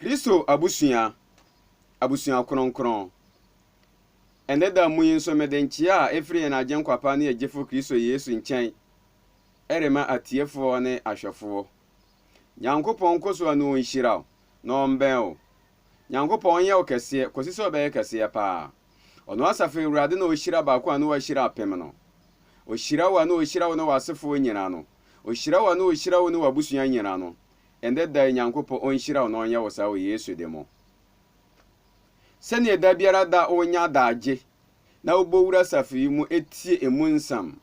Kristo abusua kronkron. Ene da mu yin so medenchia efri na agyenkwapa ne agefo Kristo Yesu nkyɛn. Erema atiefo ne ahwefo. Nyankopɔn koso anu nhiraw no mbɛn. Nyankopɔn yɛ okese kosi so bɛyɛ kese pa. Ono asafe Awurade na ohira baako anu ohira apem no. Ohira wa na ohira wo na wasefo nyina no. Ohira wa na ohira wo na wabusua nyina no. Ende da Nyankopɔn onhira wo na onyɛ wo sa wo Yesu de mo. Sene da biara da onya daagye na ubowura safi mu etie emu nsam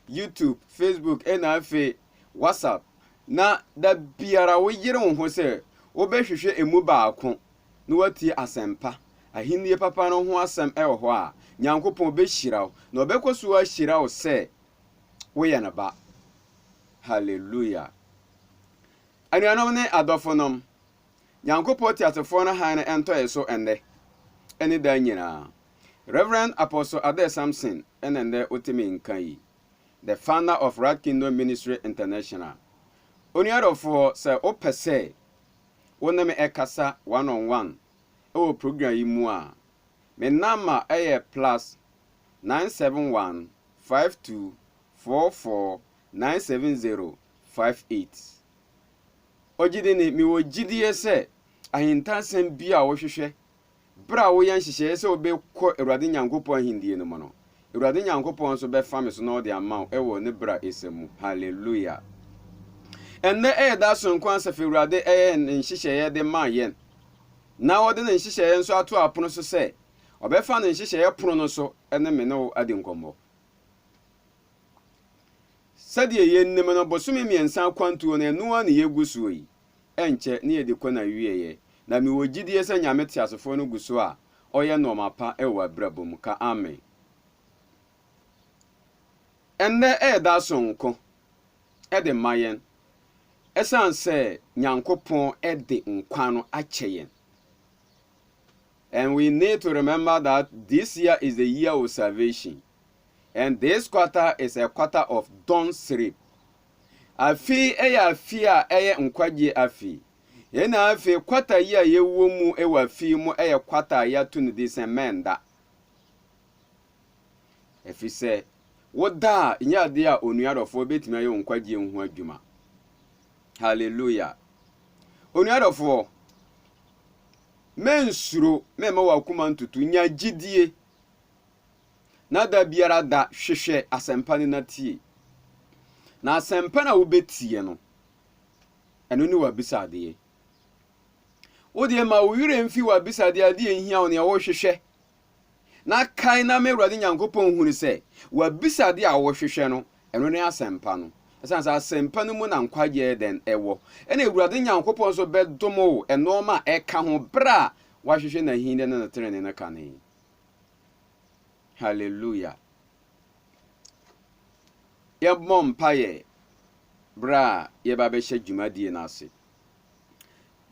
YouTube, Facebook, enafe WhatsApp na da biara wo yire wo ho se obehwehwe emu baako na watie asempa ahinnie papa no ho asem ewo ho a Nyankopɔn behyiraw na obekoso ahyiraw se wo ye na ba. Hallelujah. Anuanom ne adɔfonom Nyankopɔn tiatefo no han ento eso ende ene da nyina. Reverend Apostle Ade Samson enende otimi nkan, the founder of Right Kingdom Ministry International. Oniadofo se opese woname ekasa one on one o program yi mu a me nama eye plus 971 52 44 97058. Ojidini mi wo jidie se ahintansem bia wo hwehwe bra wo yan hyehyɛ sɛ obekɔ Awurade Nyankopɔn hindie no mo no. Awurade Nyankopɔn so bɛfa me so na ɔde ama wo ɛwɔ ne bra esemu. Hallelujah. Enne da so nkwan sɛ Awurade nhyehyɛ de ma yɛn. Na ɔde ne nhyehyɛ nso ato apono so sɛ ɔbɛfa ne nhyehyɛ pono no so ɛne me no ade nkɔmmɔ. Sɛdeɛ yɛnnim no bosome miɛnsa kwantuo no ɛno a ne yɛgu so yi. Ɛnkyɛ ne yɛde kɔ na wieyɛ. Na mi wogidie sɛ Nyame tiasefo no gu so a ɔyɛ nɔɔma pa ɛwɔ abrabom ka amen. Enne da so nko ɛde mayen ɛsan sɛ Nyankopɔn ɛde nkwa no akyɛ yɛn. And we need to remember that this year is the year of salvation. And this quarter is a quarter of dawn sleep. Afi afi a nkwagye afi. Yena afi kwata yi a yewo mu ewa fi mu kwata ya tu ne disemenda. Efi se woda nya de a onuadofo betimi aye nkwagye hu adwuma. Hallelujah. Onuadofo mensuro mema wakuma ntutu nya gidie. Na da biara da hwehwe asempa ne natie. Na asempa na wo betie no eno ni wa bisade. Odi ma wire mfi wa bisade ade ehia wo ne wo hwehwe. Na kai na me Awurade Nyankopɔn hunu se wa bisade a wo hwehwe no eno ne asempa no. Esansa asempa no mu na nkwagye den ewo. Ena Awurade Nyankopɔn so bedomo eno ma eka ho bra wa hwehwe na hinde na trene na kane. Hallelujah. Ye bom paye bra ye ba be hye dwumadie na ase.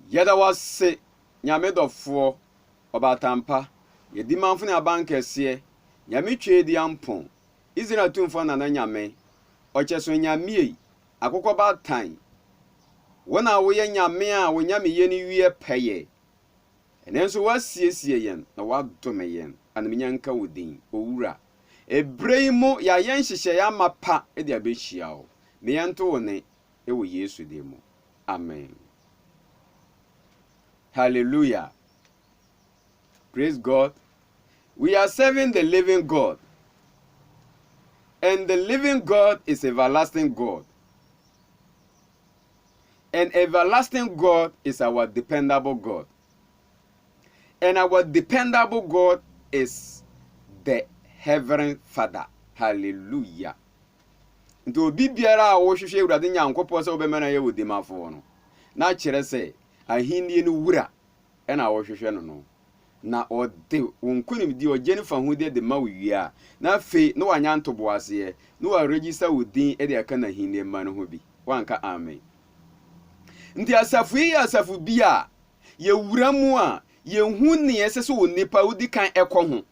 Yeda wase Nyame dofo obatampa ye di manfo ne abankese Nyame twe di ampon Israel tumfo na na Nyame ocheso Nyame akokọ batan wona wo ye Nyame a wo Nyame ye ni wie peye enenso wasiesie yen na wadome yen anamenyanka wodin owura ebreimu ya yen hyehyɛ ya mapa e de abehia o me yento wo ne e wo Yesu de mu amen. Hallelujah. Praise God. We are serving the living God. And the living God is everlasting God. And everlasting God is our dependable God. And our dependable God is the Heavenly Father. Hallelujah. Nto obi biara a wo hwehwe Awurade Nyankopɔn sɛ obemana ye wodimafo no. Na kyerɛ sɛ ahinnie no wura ɛna wo hwehwe no no. Na ode wonkunim di ogye ne fa hu de ma wiya. Na fe no wanya ntoboase no wa register wodin e de aka na ahinnie ma no ho bi. Wanka amen. Nti asafu yi asafu bia ye wura mu a ye hu ne esese onipa udi kan ekɔ ho.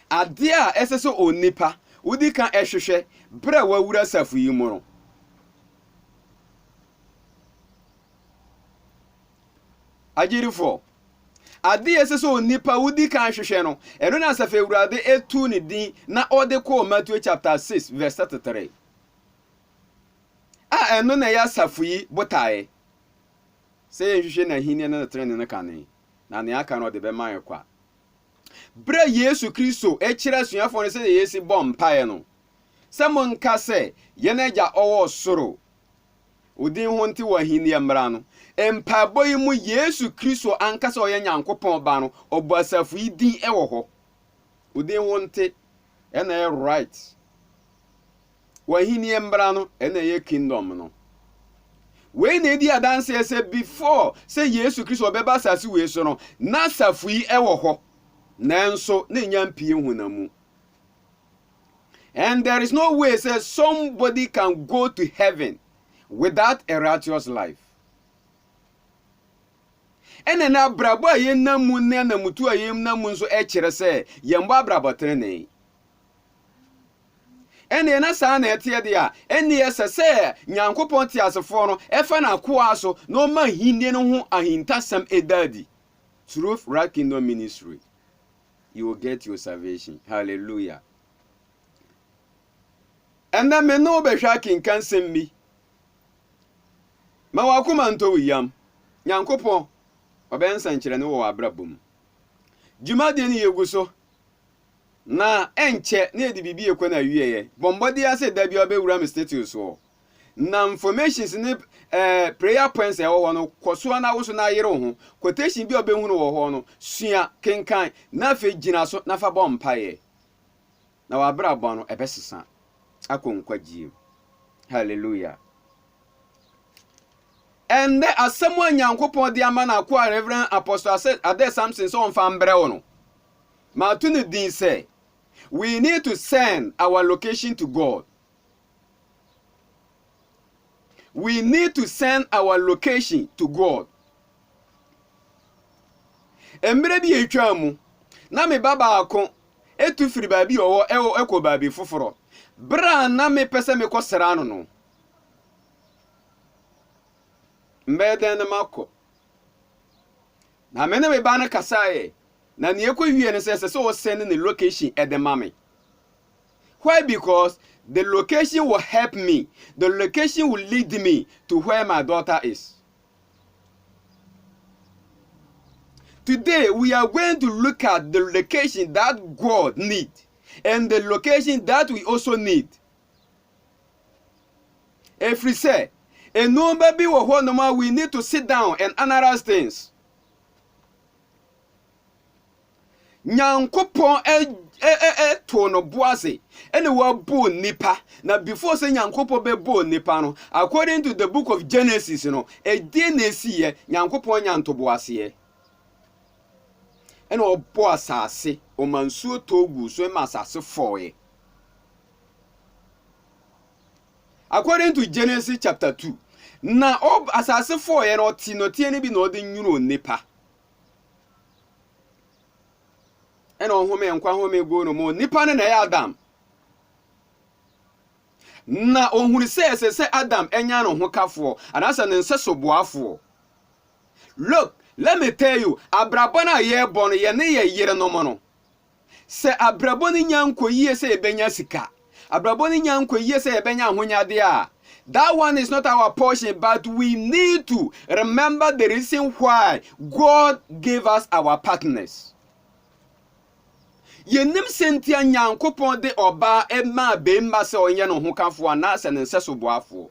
Ade a esese onipa udi kan ehwehwe bra wa wura asafu yi mu no. Agirifo ade yeseso onipa wudi kan hwehwe no eno na asafe Awurade etu ne din na ode ko Matthew chapter 6 verse 33 eno na ya safuyi botae se hwehwe na hini na trene ne kane na ne aka no de be man kwa bra Yesu Kristo ekira suafo ne se Yesu bompae no se monka se ye na ja owo soro udin ho nti wa hini amra no empaboyi mu Yesu Kristo ankasa oye Nyankopon ba no obasafu idin ewo ho udin ho nti ena e right wa hini amra no ena ye kingdom no we na edi adanse se before say Yesu Kristo obeba sase we so no na safu yi ewo ho nanso na nyampie hunamu. And there is no way say somebody can go to heaven without a righteous life. Ene na brabo aye namu ne na mutu aye namu nso e kire se yembo abrabo trene. Ene na sa na ete de a ene yese se Nyankopon ti asefo no e fa na ko aso no ma hinie no ho ahintasam edadi. Through Right Kingdom Ministry, you will get your salvation. Hallelujah. And then me no be shaking can send me. Ma wakuma nto yam. Nyankopon obensa nkyere ne wo abrabom. Jumade ne yeguso. Na enche na edi bibi ekwa na wieye. Bombodi ase da bia obewura me status wo. Na informations ne prayer points e wo no koso na wo so na yere ho. Quotation bi obehunu wo ho no sua kenkan na fe gina so na fa bompaye. Na wa abrabom no ebesesa. Akonkwaji. Hallelujah. And there are someone Nyankopon de amana kwa Reverend Apostle said Ade Samson so on fambre ono. Ma tunu din say we need to send our location to God. We need to send our location to God. Emre bi etwa mu na me baba akon etu firi ba bi owo eko ba bi foforo. Bra na me pese me kosra no no. Mbeden mako. Na me na me ba na kasaye. Na ne ekwa wie ne se so send the location at the mame. Why? Because the location will help me. The location will lead me to where my daughter is. Today we are going to look at the location that God needs and the location that we also need. If we say, and no baby we need to sit down and analyze things. Nyankopon to no boase ene wa bo nipa na before say Nyankopon be bo nipa no according to the book of Genesis no e de na siye Nyankopon nyanto boase ene obo asase o mansuo togu so ma asase foye. According to Genesis chapter 2 na ob asase foye no ti no tie ne bi no de nwuro nipa ene ohome nkwa home go no mo nipa ne na ya Adam na ohuru se Adam enya no ho kafo anasa ne nseso boafo. Look, let me tell you, abrabona ye bon ye ne ye yire no mo no se abraboni nyanko yie se ebenya sika, abraboni nyanko yie se ebenya ahonyade a, that one is not our portion, but we need to remember the reason why God gave us our partners. Yenim sentia Nyankopon de oba ema bemba se onye no ho kafo na se ne nseso boafo.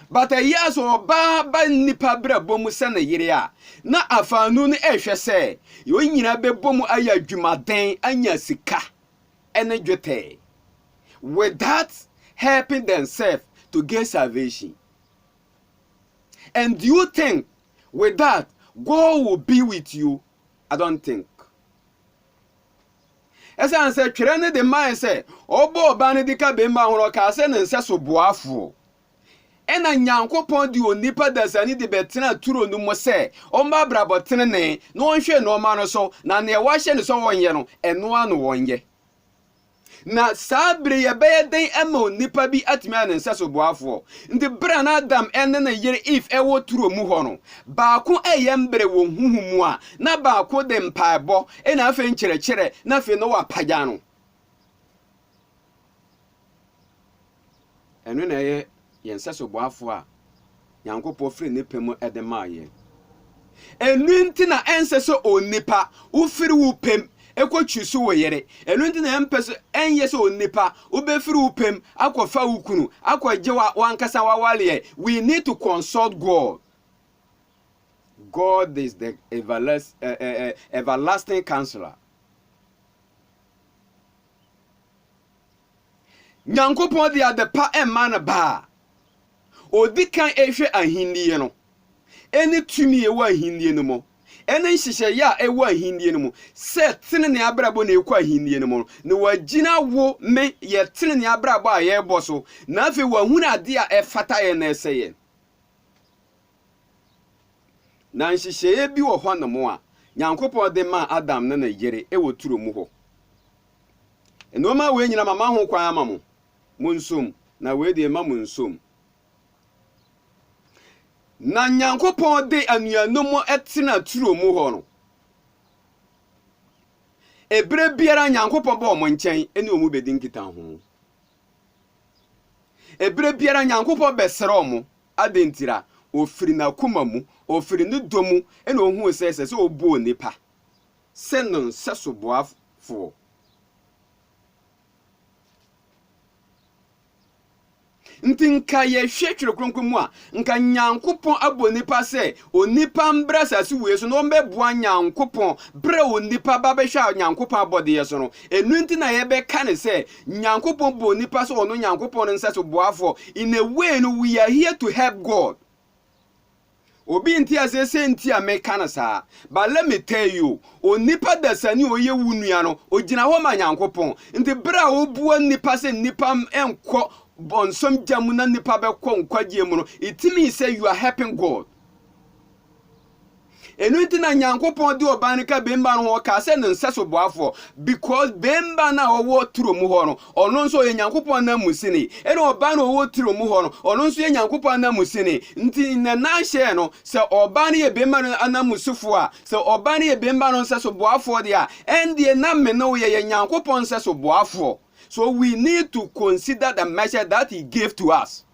But a years oba ba nipa brabo mu se ne yire a na afanu no ehwe se yo nyina bebo mu aya dwumaden anya sika ene dwete without helping themselves to get salvation. And do you think with that God will be with you? I don't think. Esa anse twere ne de man se obo oba ne dika bemba horo ka se ne nse so boafo. Ena Nyankopon di onipa dasani de betena turo no mo se omba brabotene ne no onhwe no ma no so na ne wa hye ne so wonye no eno ano wonye. na sabre ye beye den ema nipa bi atimi anensa so boafo nti bra na Adam ene na yere if ewo turo mu ho no baako eyembre wo huhumu a na baako de mpaebo na afa nkyerɛkyerɛ na afa no wapagya no eno na ye yensa so boafo a Nyankopɔn firi nipa mu edemaye enu nti na ense so onipa ufiri wo pem ekotwisu wo yere enu nti na empese enye so onipa ubefiri wo pem akɔfa wo kunu akɔgye wankasa wawale. We need to consult God. God is the everlasting counselor. Nyankopɔn de adepa emma ba odi kan ehwe ahindie no eni tumi ewa ahindie no mo eni nhyehyɛ ya ewa ahindie no mo se tene ne abrabo na ekwa ahindie no mo ne wagina wo me ye tene ne abrabo a ye bɔ so na afi wahunu ade a efata ye na eseye na nhyehyɛ bi wɔ hɔ no mo a Nyankopɔn de ma Adam na yere ewo turo mu hɔ enoma we nyina mama ho kwan ama mo munsom na we de ma munsom na Nyankopɔn de anuanom etena turo mu hɔ no ebre biara Nyankopɔn ba omo nkyɛn ene omu bedi nkita ho ebre biara Nyankopɔn besere omo adentira ofiri na kuma mu ofiri ne domu ene ohu sese se obu onipa senon seso boafo nti nka ye hwetwere kronkron mu a nka Nyankopɔn abo nipa se onipa mbra sase we so no mbeboa Nyankopɔn bra onipa ba behwa Nyankopɔn abode ye so no enu nti na ye be ka ne se Nyankopɔn bo nipa so ono Nyankopɔn nsa so boafo. In a way no, we are here to help God. Obi nti asese nti a meka na saa, but let me tell you, onipa dasani oye wunua no ogina ho ma Nyankopɔn nti bra obuo nipa se nipa enko bonsom jamu na nipa be kɔ nkwagye mu no, it means say you are helping God. Enu nti na Nyankopɔn de obanika bemba no ka se ne nseso boafo because bemba na owo turo mu ho no ono nso ye Nyankopɔn na musini ene oba na owo turo mu ho no ono nso ye Nyankopɔn na musini nti na na hye no se oba na ye bemba no anamusufo a se oba na ye bemba no nseso boafo de a ende na me no ye Nyankopɔn nseso boafo. So we need to consider the measure that he gave to us.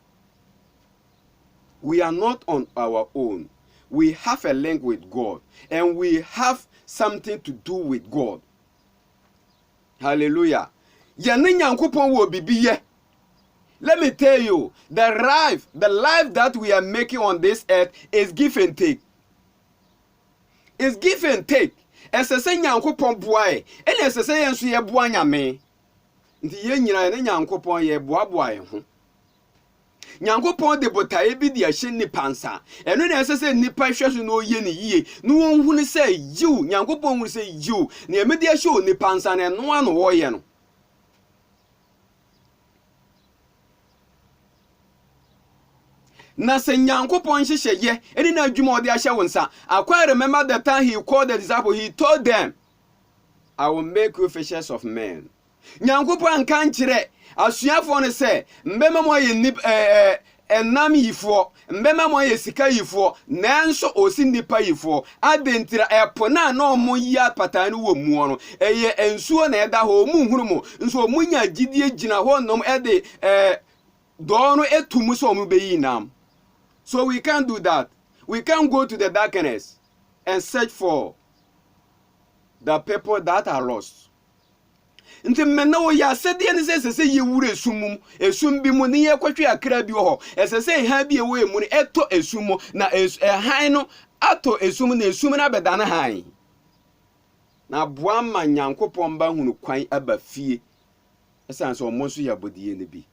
We are not on our own. We have a link with God, and we have something to do with God. Hallelujah. Let me tell you, the life that we are making on this earth is give and take. It's give and take. As I say, Nyankopon boy, and as I say, and ye boy nyame. Nti ye nyina ne Nyankopon ye boaboa ye ho. Nyankopɔn de botae bi de ahye nipa nsa eno na esese nipa hwe so no ye ne yie no wonhunu se yiw Nyankopɔn hunu se yiw na emedi ahye nipa nsa na eno ano wo ye no na se Nyankopɔn hyehye ye eni na adwuma ode ahye wo nsa. I remember the time he called the disciples, he told them, I will make you fishers of men. Nyankopɔn kan kire asuafo ne se mbema mo ye nip enam yifo mbema mo ye sika yifo nanso osi nipa yifo adentira epo na omo ya patane wo mu no eye ensuo na eda ho mu hunu mo nso omunya gidie gina ho nom ede do no etumu so omu beyi nam. So we can't do that. We can't go to the darkness and search for the people that are lost. Nti menna wo ya sede ne sese ye wure esumum esum bi mu ne ye kwatwe akra bi ho esese ha bi ewo emu ne eto esumo na han no ato esum na esum na beda na han na boa ma Nyankopɔn ba hunu kwan aba fie esan so mo so ya bodie ne bi.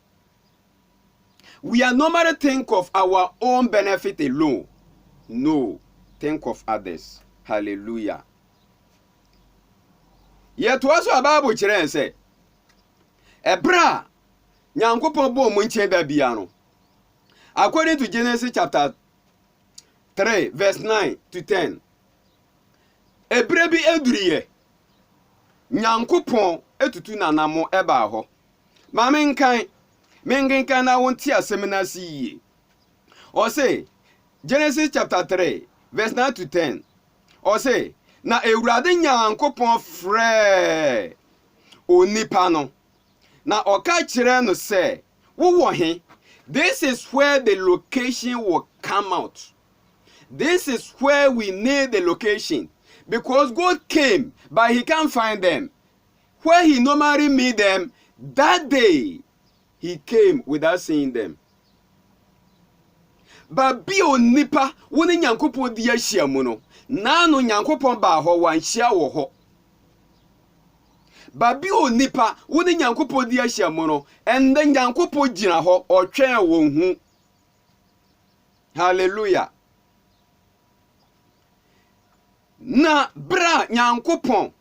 We are normally think of our own benefit alone. No, think of others. Hallelujah. Yet was a Bible children say, Ebra, Nyankopɔn bo mo nche da biano. According to Genesis chapter 3, verse 9 to 10. Ebra bi eduriye. Nyankopɔn etutu nanamo eba ho ma menkan na wonti asem na siye o say Genesis chapter 3 verse 9 to 10 o say na Ewurade Nyankopɔn frɛ onipa no na oka kire no say wo he. This is where the location will come out. This is where we need the location. Because God came, but he can't find them. Where he normally meet them, that day, he came without seeing them. But be on nipa, wuni Nyankopɔn di ahyia mu no, na no Nyankopɔn ba ho wan hyia wo ho. Babi o nipa woni Nyankopɔn di ahyia mu no ende Nyankopɔn gina ho ɔtwɛn wɔn hu. Hallelujah. Na bra Nyankopɔn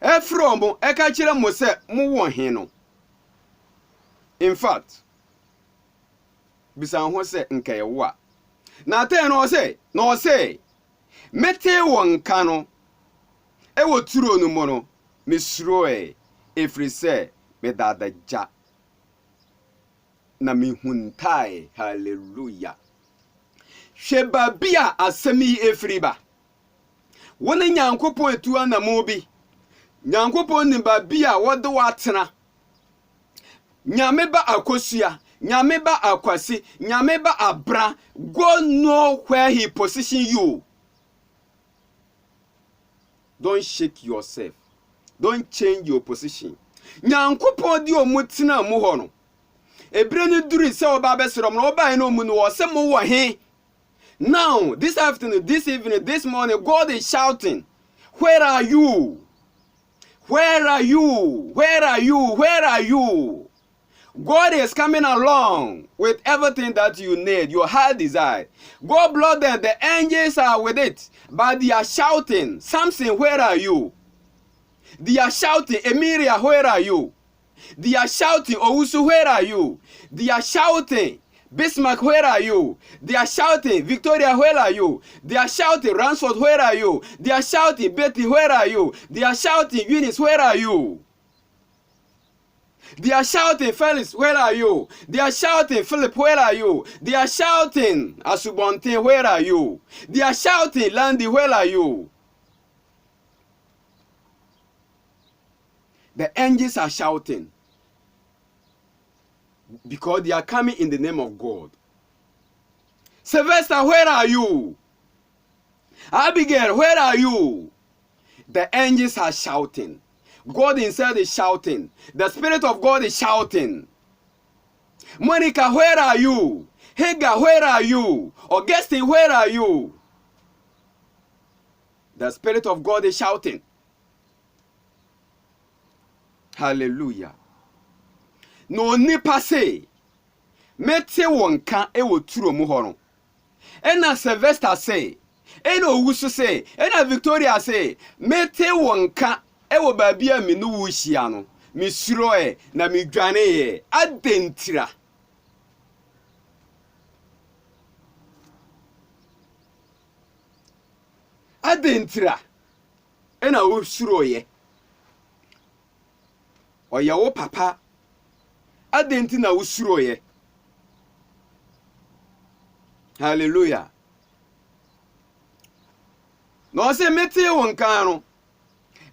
efro mo eka kire mo se mo wɔ he no. In fact bisan ho se nka ye wo a na te no se mete won ka no e wo turo no mo no misroe efrise medadaja na mihuntae. Hallelujah. Sheba bia asemi efriba woni Nyankopɔn etu anamu bi Nyankopɔn ni ba bia wode watena nyame ba akosua nyame ba akwasi nyame ba abra. God know where he position you. Don't shake yourself. Don't change your position. Nyankopɔn di omutena mu ho no. Ebre ni duri se oba beserom no oba eno mu no wo se mo wo he. Now, this afternoon, this evening, this morning, God is shouting, where are you? Where are you? Where are you? Where are you? God is coming along with everything that you need, your heart desire. God blood them, the angels are with it, but they are shouting, Samson, where are you? They are shouting, Emiria, where are you? They are shouting, Owusu, where are you? They are shouting, Bismarck, where are you? They are shouting, Victoria, where are you? They are shouting, Ransford, where are you? They are shouting, Betty, where are you? They are shouting, Eunice, where are you? They are shouting, Felix, where are you? They are shouting, Philip, where are you? They are shouting, Asubonte, where are you? They are shouting, Landy, where are you? The angels are shouting because they are coming in the name of God. Sylvester, where are you? Abigail, where are you? The angels are shouting. God himself is shouting. The Spirit of God is shouting. Monica, where are you? Hagar, where are you? Augustine, where are you? The Spirit of God is shouting. Hallelujah. No nipa say mete wonka e wo turo mu ho no. Ena Sylvester say, ena Owusu say, ena Victoria say, mete wonka e wo baabia me no wo hia no. Me suro e na me dwane e adentira. Adentira. Ena wo suro ye. Oya wo papa adenti na usuro ye. Hallelujah. No se mete won kan no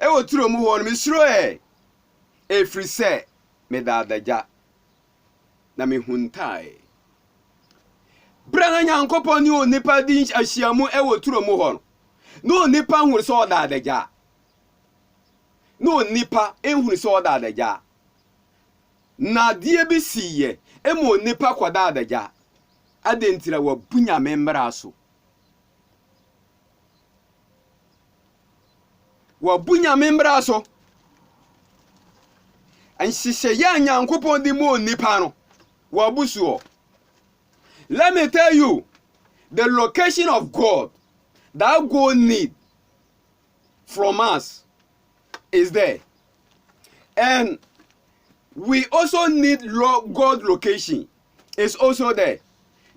e wo turo mu ho no misuro e efri se me dadaja na me huntae. Brana Nyankopɔn ni onipa di ahyiamu e wo turo mu ho no onipa huru se odadaja. No nipa ehuru se odadaja. Na die bi siye emo nipa kwada adaja adentira wa bunya membra so anhihye ya Nyankopɔn di mo nipa no wa busuo. Let me tell you the location of God that God need from us is there, and we also need God location is also there,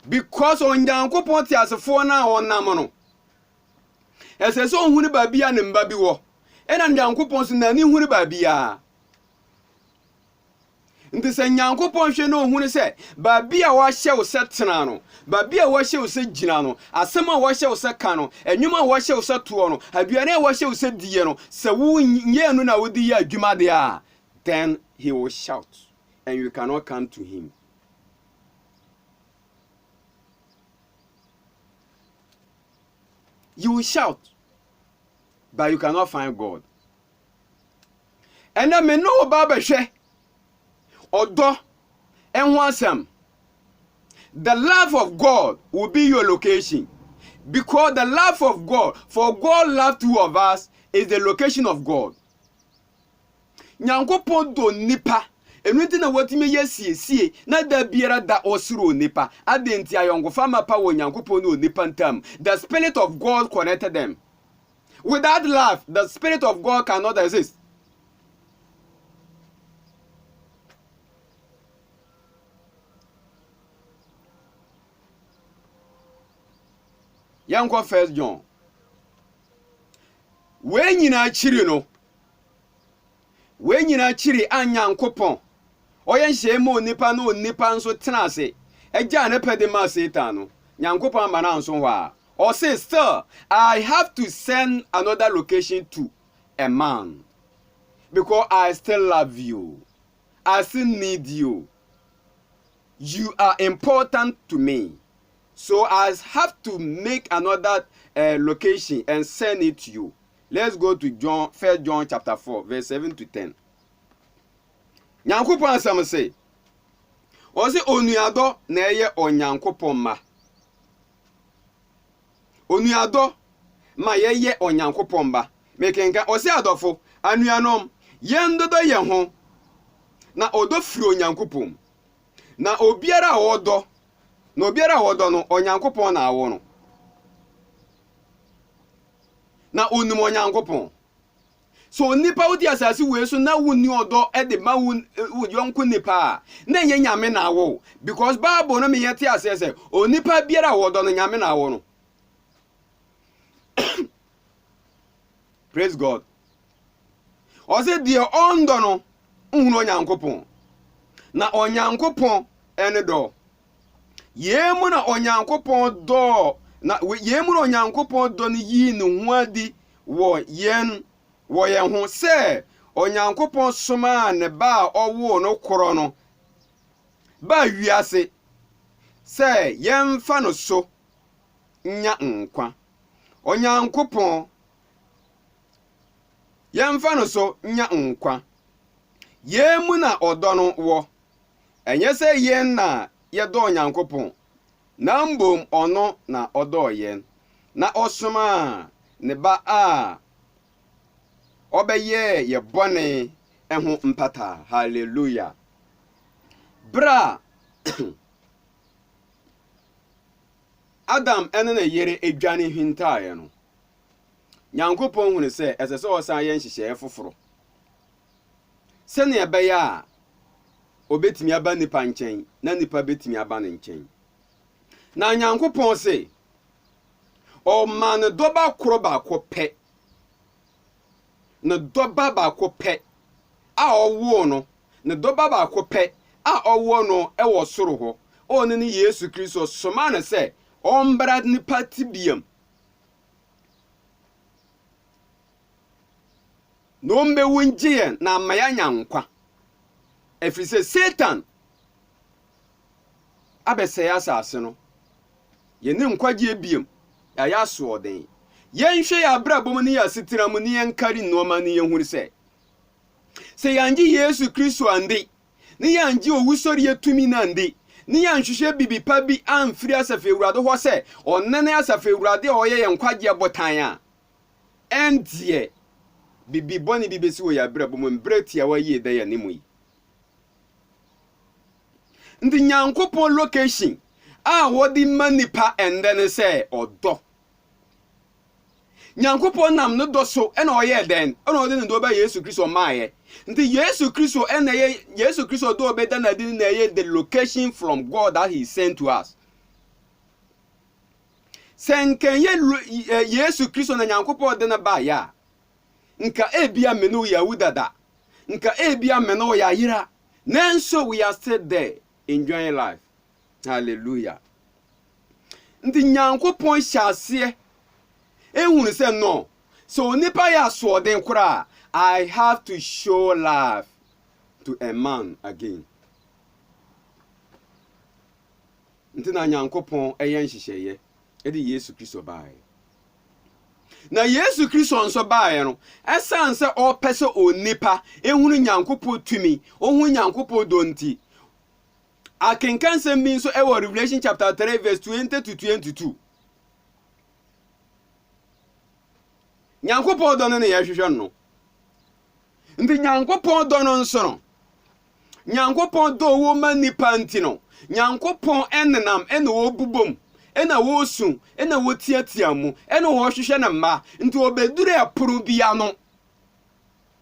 because on Nyankopɔn ti asefo na onam no ese so hunu ba bia ne mba bi wo ena Nyankopɔn so nani hunu ba bia nti sɛ Nyankopɔn hwɛ no ohunu sɛ ba bia wa hyɛ wo sɛ tena no ba bia wa hyɛ wo sɛ gyina no asɛm a wa hyɛ wo sɛ ka no enwuma a wa hyɛ wo sɛ toɔ no aduane a wa hyɛ wo sɛ die no sɛ wo nyɛ no na wo di ya adwuma de a then he will shout and you cannot come to him. You will shout, but you cannot find God. And I may know Baba She Odo and Wansam. The love of God will be your location. Because the love of God, for God loved two of us, is the location of God. Nyankopɔn do nipa. Everything na watimi yesiesie na da biara da osuro nipa. Adenti ayongofa mapa wo Nyankopɔn no nipa ntam. The Spirit of God connected them. Without love, the Spirit of God cannot exist. Yanko 1 John. When nyina chiri no. When nyina chiri anyankopon. Oyen shemo nipa no nipa nso tena ase. Eja ne pede ma Satan no. Nyankopon ma na nso wa. Or say still, I have to send another location to a man. Because I still love you. I still need you. You are important to me. So I have to make another location and send it to you. Let's go to 1 John chapter 4, verse 7 to 10. Nyankopon asam say, Osi onuado na eye onyankopon ma. Onuado ma yeye onyankopon ba. Mekenka osi adofo anuanom yendodo ye ho na odo firi onyankopon. Na obiara odo na obiara odo no onyankopon na awo no. Na onum onyankopon. So nipa odi asase we so na wonni odo e de ma yonko nipa na ye nyame na awo because Bible no me yete asese onipa biara odo no nyame na awo no. Praise God. O se die ondo no nhunu onyankopon. Na onyankopon ene do. Yemu na onyankopon do na yemu na onyankopon do ni yi no ho adi wo yen ho se onyankopon soma ne ba owo no koro no ba wiase se yemfa no so nya nkwa onyankopon yemfa no so nya nkwa yemu na odo no wo enye se yen na yedo onyankopon na mbom ono na odo yen na osoma ne ba a obeye ye bone ehu mpata. Hallelujah. Bra Adam ene na yere edwane hwintaaye no Nyankopon hunu se esese osan ye nhihye foforo se ne ebeye a obetimi aba nipa nchen na nipa betimi aba ne nchen na Nyankopon se o man doba kroba ko pe na doba ba ko pe a owo no na doba ba ko pe a owo no e wo soro ho o ne Yesu Kristo soma na se ombra nipa tibiam no mbe wunje na maya nyankwa efrise Satan abese ya asase no ye ne nkwaje ebiem ya so oden yenhwe ya brabom ne ya sitiram ne yenkari noma ne yehuru se yanji Yesu Kristo ande ne yanji owusori yetumi na ande ne yanhwehwe bibipa bi amfiri asafe ewurade ho se onnene asafe ewurade oye yenkwaje botan a endie bibi boni bibesi wo ya brabom mbretia wa ye da ya nemu yi ndi Nyankopon location a wodi manipa endene se odo Nyankopon nam no do so e na oye den e na odi ne do ba Yesu Kristo maaye nti Yesu Kristo e na ye Yesu Kristo do be dan adi na ye the location from God that he sent to us senken ye Yesu Kristo na Nyankopon de na ba ya nka ebia me no ya wudada nka ebia me no ya yira nanso we are still there enjoying life. Hallelujah. Ndi Nyankopon hyase ehunu se no so nipa ya so den kura I have to show love to a man again. Ntina Nyankopon eyen hyehyeye edi Yesu Kristo bae. Na Yesu Kristo nso bae no esan se o pese onipa ehunu Nyankopon tumi ohunu Nyankopon donti. Akenkan sem bi nso ewo Revelation chapter 3 verse 20 to 22. Nyankopon do no ne yehwehwe no. Ndi Nyankopon do no nso no. Nyankopon do wo ma nipa nti no. Nyankopon enenam ene wo bubom ena wo su ena wo tiatia mu ena wo hwehwe na mma nti obedure apuru bia no.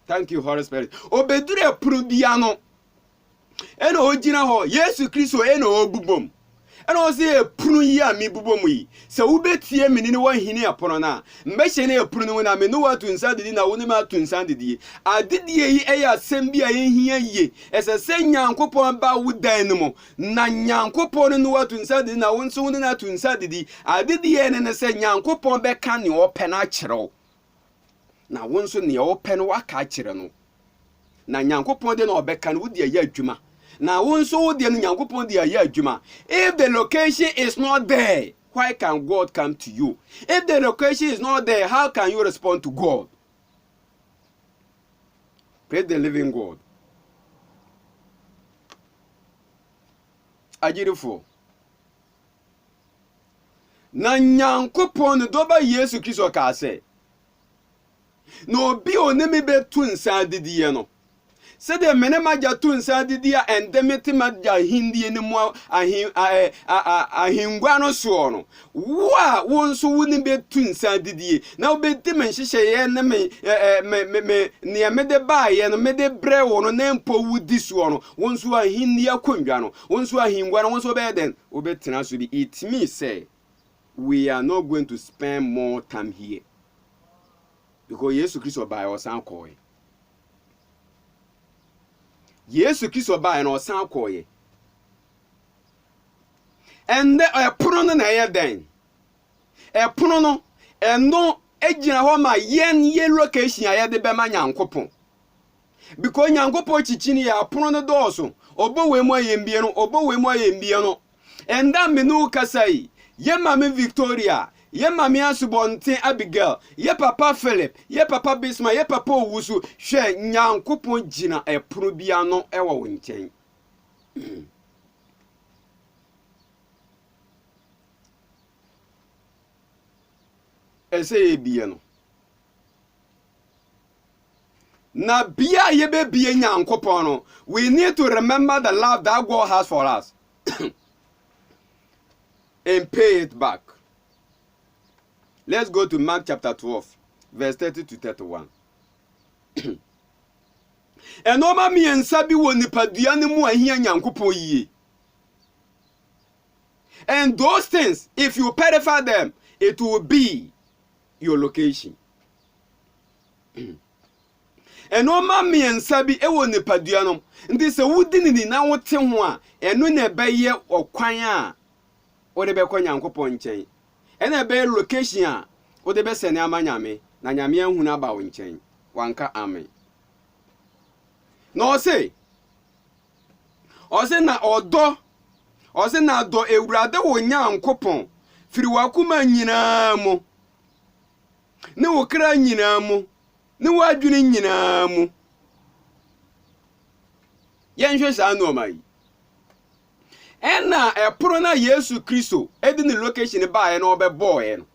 Thank you Holy Spirit. Obedure apuru bia no. Ena ogina ho Yesu Kristo ena obubom ena o se epunu yi a me bubom yi se wo betie me ni wo hini apono na mbehye na epunu no na me no watu nsandidi na woni ma tu nsandidi adedie yi eya asem bia yehia yie ese se Nyankopon ba wudan no mo na Nyankopon no watu nsandidi na wo nso woni na tu nsandidi adedie ne se Nyankopon be ka ne ope na kyerɛw na wo nso ne ope no waka kyerɛ no na Nyankopon de na obeka no wodi aye adwuma na wonso wodi no Nyankopon de aye adwuma. If the location is not there, why can God come to you? If the location is not there, how can you respond to God? Praise the living God. Ajirifo na Nyankopon do ba Yesu Kristo ka se no bi onemi betu nsa didiye no se de menema jatu nsa didiya endemeti madja hindie ni mu ahingwa no so no wa wonso woni betu nsa didiye na obeti menhyehyeye ne me ne mede baaye no mede bre wo no na mpo wudi so no wonso ahindi akondwa no wonso ahingwa no wonso be den obetena so bi. It means say we are not going to spend more time here because Yesu Kristo by us and call. Yesu Kristo by no san koye. And the pono no na ye den. E pono no eno ejina ho ma yen ye location aye de be ma Nyankopon. Because Nyankopon chichini ya pono no doso. Obo we mu ayembie no, obo we mu ayembie no. And that me no kasai. Ye mama Victoria, ye mama Asubonte Abigail, ye papa Philip, ye papa Bisma, ye papa Owusu, hwe Nyankopon gina epuru bia no ewo wo nchen. Ese bia no. Na bia ye be bia Nyankopon no, we need to remember the love that God has for us. And pay it back. Let's go to Mark chapter 12, verse 30 to 31. And oma mi ensabi wo nipadua ne mu ahia Nyankopon yie. And those things, if you perify them, it will be your location. And oma mi ensabi ewo nipadua no, ndi se wudi ni na wote ho a, eno na ebeye okwan a ode be kwa Nyankopon nchen. Ena be location a ode be sene amanyame na nyame ahu na ba wo nchen. Wanka amen. No say na odo na do ewurade wo Nyankopon firi wakuma nyina mu ne wo kra nyina mu ne wo adwene nyina mu yenhwe sa no mai. Ena eporo na Yesu Kristo edi ni location ba na obeboe no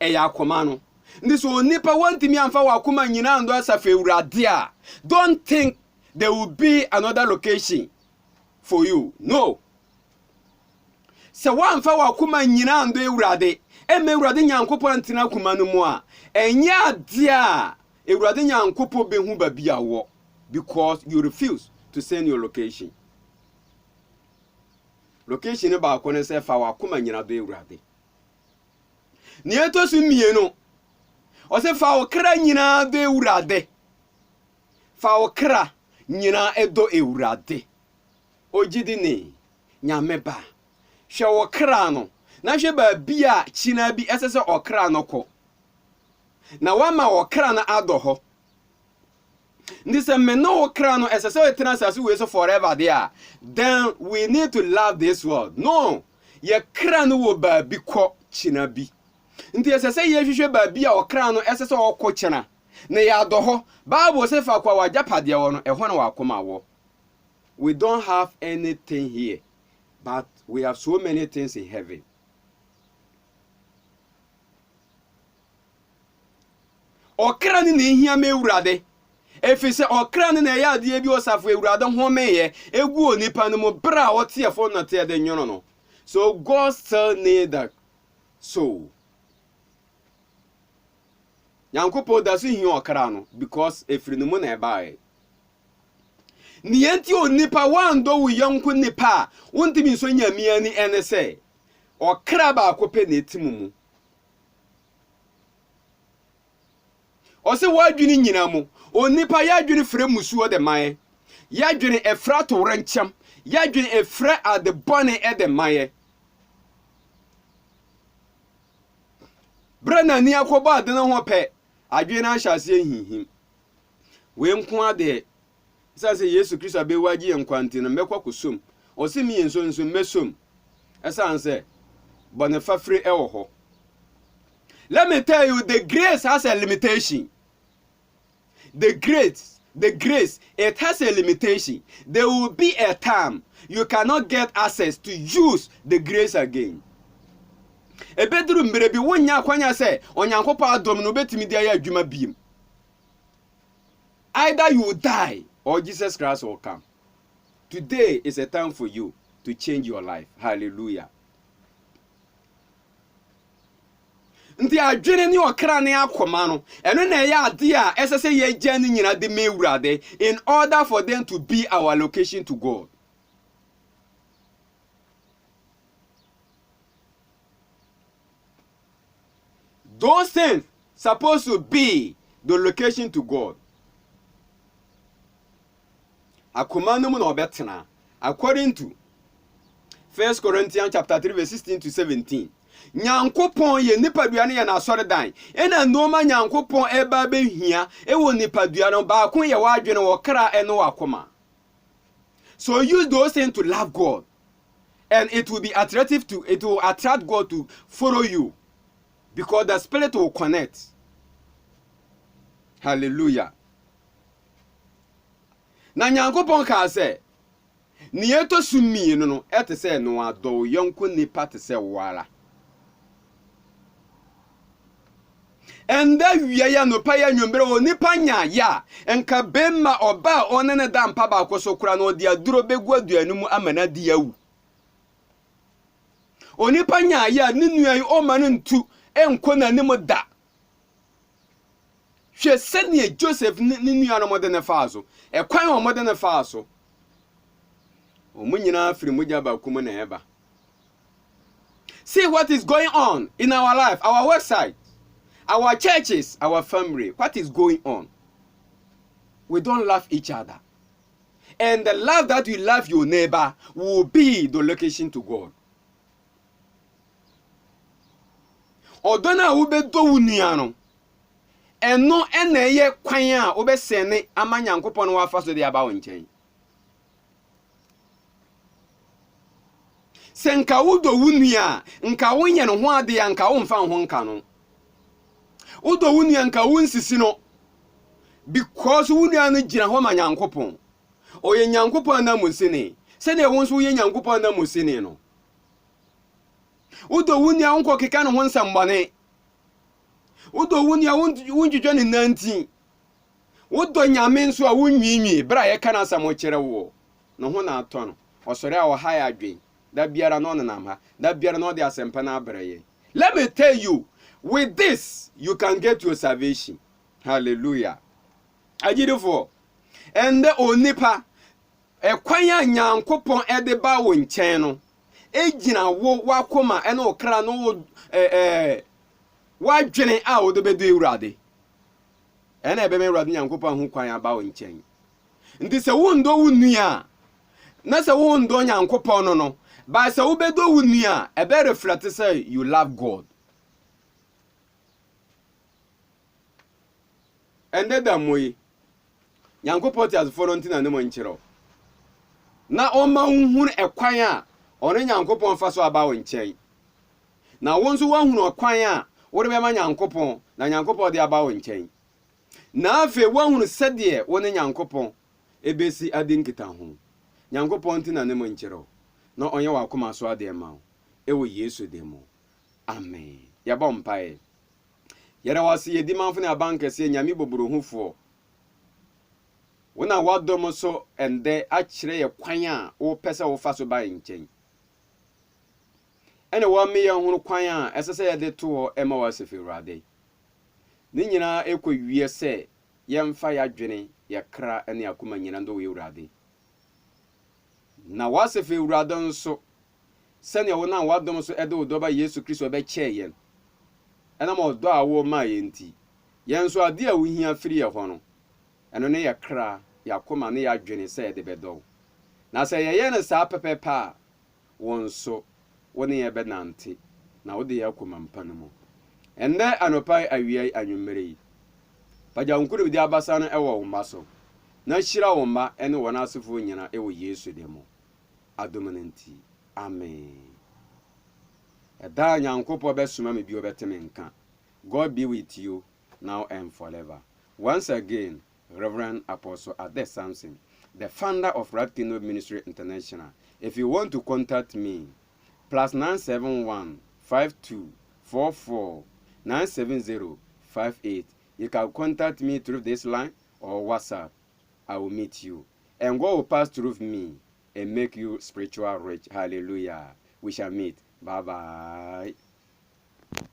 eya akoma no ndi so nipa wantimi amfa wakoma nyina ndo asafe ewurade a don't think there will be another location for you. No. Se wamfa wakoma nyina ndo ewurade eme ewurade Nyankopon antina akoma no mu a enya ade a ewurade Nyankopon behu ba bia wo because you refuse to send your location. Location ba akone se fa wakoma nyina do ewurade. Ni eto su mienu o se fa okra nyina do ewurade fa wo kra nyina edo ewurade ogidi ne nyame ba hwe wo kra no na hwe ba bia china bi esese okra no kɔ na wama wo kra na adɔ hɔ ndi se me no wo kra no esese etena sase we so forever there then we need to love this world no ye kra no wo ba bi kɔ china bi ndi esese ye hwehwe ba bia wo kra no esese okɔ china na ya adɔ hɔ Bible say fa kwa wajapade wo no ɛhɔ na wakoma wo. We don't have anything here, but we have so many things in heaven. Okra ni hia me ewurade. Efi se okra ni na ya ade bi osafo ewurade ho meye egu onipa no mo bra wote efo na te de nyono no. So God still need that soul. Yankopɔn da so hia okra no because efiri no mu na ebae. Ni enti onipa wando wo yanko nipa wontimi so nyamia ni ene se okra ba akope na etimu mu. Ose wadwini nyina mu onipa yadwini frɛ musuo de man yadwini efra to renkyam yadwini efra ade bone de man brana ni akoba ade na ho pɛ adwini ahyase hinhim we nko ade sase Yesu Kristo abewaji enkwante na mekwa kosom ose mi enso nso mesom esanse bone fafre ewo ho. Let me tell you, the grace has a limitation. The grace, it has a limitation. There will be a time you cannot get access to use the grace again. A bedroom be one ya kwanya say, onyankopa adom no betimi dia ya adwuma biem. Either you will die or Jesus Christ will come. Today is a time for you to change your life. Hallelujah. Nti adwene ni okra ne akoma no eno na ya ade a esese ye gya ni nyina de mewurade in order for them to be our location to God. Those things supposed to be the location to God. Akoma no mu na obetena according to 1 Corinthians chapter 3 verse 16 to 17. Nyankopon ye nipadua ye na asɔredan ena noma nyankopon eba behia ewo nipadua no ba ko ye wadwene wo kra eno wakoma. So use those things to love God and it will attract God to follow you because the spirit will connect. Hallelujah. Na nyankopon ka se ni eto sumi no ete se no adɔ yonko nipa te se wala. And that we are no paya nyumbere nipa nya ya enka bemma oba onene da mpa ba akoso kura no dia duro begua duanu mu amana dia wu onipa nya ya ninuan o ma no ntu enko na nim da hwe sene Joseph ninuan no mode ne faaso ekwan o mode ne faaso o munyina afiri mugya ba kuma na eba. See what is going on in our life, our website, our churches, our family. What is going on? We don't love each other. And the love that you love your neighbor will be the location to God. Odona ube do uniano. Eno eneye kwanya ube sene amanyankopon wa faso de aba wonchen. Senka udo wunia nka wonye no ho ade ya nka wo mfa ho nka no. Udo wunia nka wunsisi no because wunia no gina ho manyankopon. Oye nyankopon na musini. Se de wonso ye nyankopon na musini no. Udo wunia wonko keka no ho nsambane. Udo wunia wunjidwa ni nanti. Udo nyame nso a wunwiinwi bra ye kana samo kire wo. No ho na ato no. Osore a wo haya adwen. Da biara no na namha. Da biara no de asempa na abraye. Let me tell you, with this you can get your salvation. Hallelujah. Agidefo. And the onipa ekwanya nyankopon ede ba wo nchen no. Ejina wo wakoma ene okra no wadwene a wo de bedu ewurade. Ene ebe me ewurade nyankopon ho kwan aba wo nchen. Nti sɛ wo ndɔ wo nua na sɛ wo ndɔ Nyankopɔn no no, ba sɛ wo bedo wo nua ebe reflect say you love God. Ende da moyi Nyankopɔn ti asefo no ntina ne mo nkyerɛ na ɔma nhunu ɛkwan a ɔne Nyankopɔn fa so aba wo nkyɛn. Na wo nso wahunu ɔkwan a wo de bɛma Nyankopɔn na Nyankopɔn de aba wo nkyɛn. Na afi wahunu sɛdeɛ wo ne Nyankopɔn ebesi ade nkita ho. Nyankopɔn ntina ne mo nkyerɛ na ɔnyɛ wa akoma so ade ma wo. Ewo Yesu de mo. Amen. Yɛbɔ mpae. Yɛra wase yedi manfo ne abankɛse nyame boboro hufo. Wona wadom so ende akyerɛ yɛ kwan a wo pɛsɛ wo fa so ba nkyɛn. Ene wa me yɛ hunu kwan a ɛsɛ sɛ yɛde to hɔ ɛma wasefe Awurade. Ne nyinaa ekɔwie sɛ yɛmfa yɛadwene yɛkra ne akoma nyina ndo wɔ Awurade. Na wasefe Awurade nso sɛnea wo na wadom so ɛde wo dɔba Yesu Kristo bɛkyɛɛ yɛn. Ɛna ma ɔdɔ a wo ma yɛnti. Yɛn so ade a wo hia firi yɛ hɔ no. Ɛno ne yɛkra yɛakoma ne yɛadwene sɛ yɛde bɛdɔ. Na sɛ yɛyɛ ne saa pɛpɛpɛ a wo nso wo ne yɛbɛnante na wo de yɛakoma mpa no mu. Ɛndɛ anopai awia anwummere yi. Pagya nkuru bi abasa no ɛwɔ wo mba so. Na hyira wo mba ɛne wɔn asefo nyina ɛwɔ Yesu de mu. Adom no nti. Amen. Ɛda Nyankopɔn bɛsoma me bi obɛteme nka. God be with you now and forever. Once again, Reverend Apostle Ade Samson, the founder of Right Kingdom Ministry International. If you want to contact me, +971 5244 97058. You can contact me through this line or WhatsApp. I will meet you. And God will pass through me and make you spiritual rich. Hallelujah. We shall meet. Bye-bye.